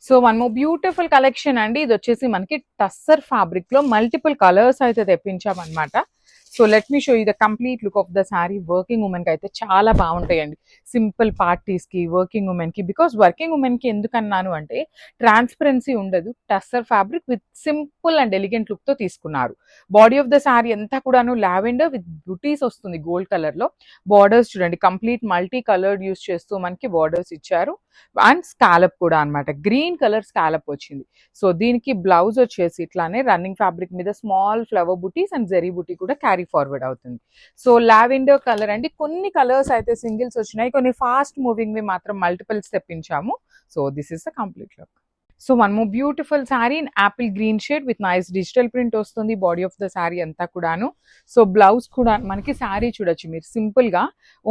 So one more beautiful collection అండి. ఇది వచ్చేసి మనకి టస్సర్ ఫ్యాబ్రిక్ లో మల్టిపుల్ కలర్స్ అయితే తెప్పించామన్నమాట. So let me show you the complete look of the sari. Working women కి అయితే చాలా బాగుంటాయండి, సింపుల్ పార్టీస్ కి, వర్కింగ్ ఉమెన్ కి. బికాస్ వర్కింగ్ ఉమెన్ కి ఎందుకన్నాను అంటే ట్రాన్స్పరెన్సీ ఉండదు, tussar fabric with simple and elegant look తో తీసుకున్నారు. బాడీ ఆఫ్ ద శారీ అంతా కూడాను లావెండర్ విత్ బుటీస్ వస్తుంది గోల్డ్ కలర్ లో. బార్డర్స్ చూడండి, కంప్లీట్ మల్టీ కలర్డ్ యూస్ చేస్తూ మనకి బార్డర్స్ ఇచ్చారు. అండ్ స్కాలప్ కూడా అన్నమాట, గ్రీన్ కలర్ స్కాలప్ వచ్చింది. సో దీనికి బ్లౌజ్ వచ్చేసి ఇట్లానే రన్నింగ్ ఫ్యాబ్రిక్ మీద small flower buttis and Jerry బుటీ కూడా క్యారీ ఫార్వర్డ్ అవుతుంది. సో లావెండర్ కలర్ అండి. కొన్ని కలర్స్ అయితే సింగిల్స్ వచ్చినాయి, కొన్ని ఫాస్ట్ మూవింగ్ వి మాత్రం మల్టిపుల్స్ తెప్పించాము. So this is the complete look. So one more beautiful sari in apple green shade with nice digital print వస్తుంది బాడీ ఆఫ్ ద శారీ అంతా కూడాను. సో బ్లౌజ్ కూడా మనకి శారీ చూడొచ్చు మీరు, సింపుల్ గా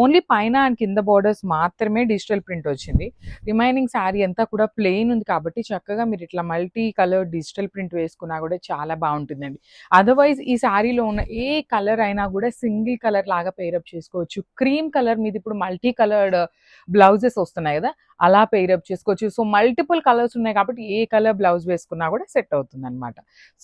ఓన్లీ పైన అండ్ కింద బార్డర్స్ మాత్రమే డిజిటల్ ప్రింట్ వచ్చింది. రిమైనింగ్ శారీ అంతా కూడా ప్లెయిన్ ఉంది కాబట్టి చక్కగా మీరు ఇట్లా మల్టీ కలర్ డిజిటల్ ప్రింట్ వేసుకున్నా కూడా చాలా బాగుంటుందండి. అదర్వైజ్ ఈ శారీలో ఉన్న ఏ కలర్ అయినా కూడా సింగిల్ కలర్ లాగా పేరప్ చేసుకోవచ్చు. క్రీమ్ కలర్ మీద ఇప్పుడు మల్టీ కలర్డ్ బ్లౌజెస్ వస్తున్నాయి కదా, అలా పేరప్ చేసుకోవచ్చు. సో మల్టిపుల్ కలర్స్ ఉన్నాయి కాబట్టి ఏ కలర్ బ్లౌజ్ వేసుకున్నా కూడా సెట్ అవుతుంది అనమాట.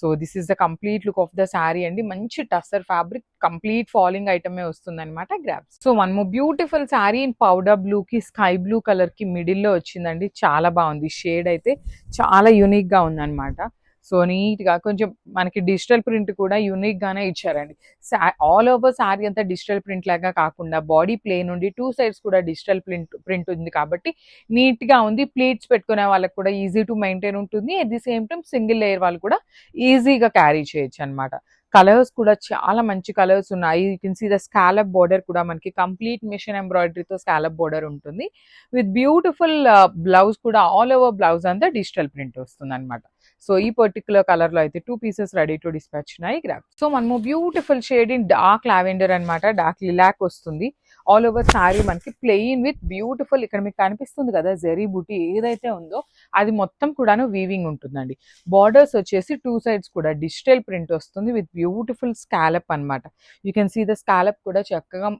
So this is the complete look of the sari అండి. మంచి టస్సర్ ఫ్యాబ్రిక్, కంప్లీట్ ఫాలింగ్ ఐటమే వస్తుంది అనమాట. Grabs. So one more beautiful sari in powder blue కి స్కై బ్లూ కలర్ కి మిడిల్ లో వచ్చిందండి. చాలా బాగుంది, షేడ్ అయితే చాలా యూనిక్ గా ఉందన్నమాట. సో నీట్ గా కొంచెం మనకి డిజిటల్ ప్రింట్ కూడా యూనిక్ గానే ఇచ్చారండి. ఆల్ ఓవర్ శారీ అంతా డిజిటల్ ప్రింట్ లాగా కాకుండా బాడీ ప్లేన్ ఉండి టూ సైడ్స్ కూడా డిజిటల్ ప్రింట్ ఉంది కాబట్టి నీట్ గా ఉంది. ప్లీట్స్ పెట్టుకునే వాళ్ళకి కూడా ఈజీ టు మెయింటైన్ ఉంటుంది. At the same time single layer వాళ్ళు కూడా ఈజీగా క్యారీ చేయొచ్చు అనమాట. కలర్స్ కూడా చాలా మంచి కలర్స్ ఉన్నాయి. You can see the scallop border కూడా మనకి కంప్లీట్ మిషన్ ఎంబ్రాయిడరీతో స్కాలప్ బోర్డర్ ఉంటుంది. విత్ బ్యూటిఫుల్ బ్లౌజ్ కూడా ఆల్ ఓవర్ బ్లౌజ్ అంతా డిజిటల్ ప్రింట్ వస్తుంది అనమాట. సో ఈ పర్టికులర్ కలర్ లో అయితే 2 పీసెస్ రెడీ టు డిస్పాచ్ ఉన్నాయి. గ్రాబ్. సో మనము beautiful shade in dark lavender అనమాట, డార్క్ లిలాక్ వస్తుంది. ఆల్ ఓవర్ శారీ మనకి ప్లెయిన్ విత్ బ్యూటిఫుల్, ఇక్కడ మీకు కనిపిస్తుంది కదా జెరీ బుటీ ఏదైతే ఉందో అది మొత్తం కూడాను వీవింగ్ ఉంటుందండి. బార్డర్స్ వచ్చేసి టూ సైడ్స్ కూడా డిజిటల్ ప్రింట్ వస్తుంది విత్ బ్యూటిఫుల్ స్కాలప్ అనమాట. You can see the scallop కూడా చక్కగా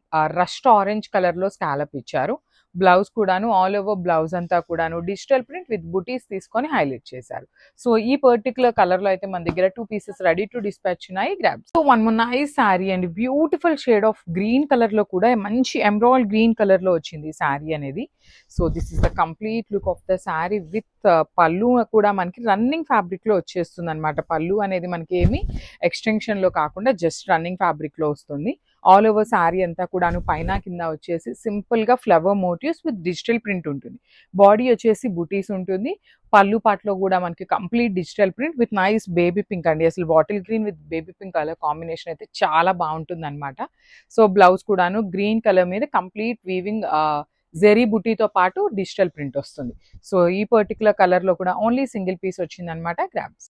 రస్ట్ ఆరెంజ్ కలర్ లో స్కాలప్ ఇచ్చారు. బ్లౌజ్ కూడాను ఆల్ ఓవర్ బ్లౌజ్ అంతా కూడాను డిజిటల్ ప్రింట్ విత్ బుటీస్ తీసుకొని హైలైట్ చేశారు. సో ఈ పర్టికులర్ కలర్ లో అయితే మన దగ్గర 2 పీసెస్ రెడీ టు డిస్పాచ్ ఉన్నాయి. Grab. So one more nice sari అండి. Beautiful shade of green colour లో కూడా మంచి ఎమరాల్డ్ గ్రీన్ కలర్ లో వచ్చింది శారీ అనేది. So this is the complete look of the sari with పళ్ళు కూడా మనకి రన్నింగ్ ఫ్యాబ్రిక్ లో వచ్చేస్తుంది అనమాట. పళ్ళు అనేది మనకి ఏమి ఎక్స్టెన్షన్ లో కాకుండా జస్ట్ రన్నింగ్ ఫ్యాబ్రిక్ లో వస్తుంది. ఆల్ ఓవర్ శారీ అంతా కూడాను పైన కింద వచ్చేసి సింపుల్ గా flower motifs with digital print ఉంటుంది. బాడీ వచ్చేసి బుటీస్ ఉంటుంది. పళ్ళు పాటలో కూడా మనకి complete digital print with nice baby pink అండి. అసలు bottle green with baby pink colour combination అయితే చాలా బాగుంటుంది అనమాట. సో బ్లౌజ్ కూడాను గ్రీన్ కలర్ మీద కంప్లీట్ వీవింగ్ జెరీ బుటీతో పాటు డిజిటల్ ప్రింట్ వస్తుంది. సో ఈ పర్టికులర్ కలర్ లో కూడా ఓన్లీ సింగిల్ పీస్ వచ్చింది అనమాట. గ్రాబ్స్.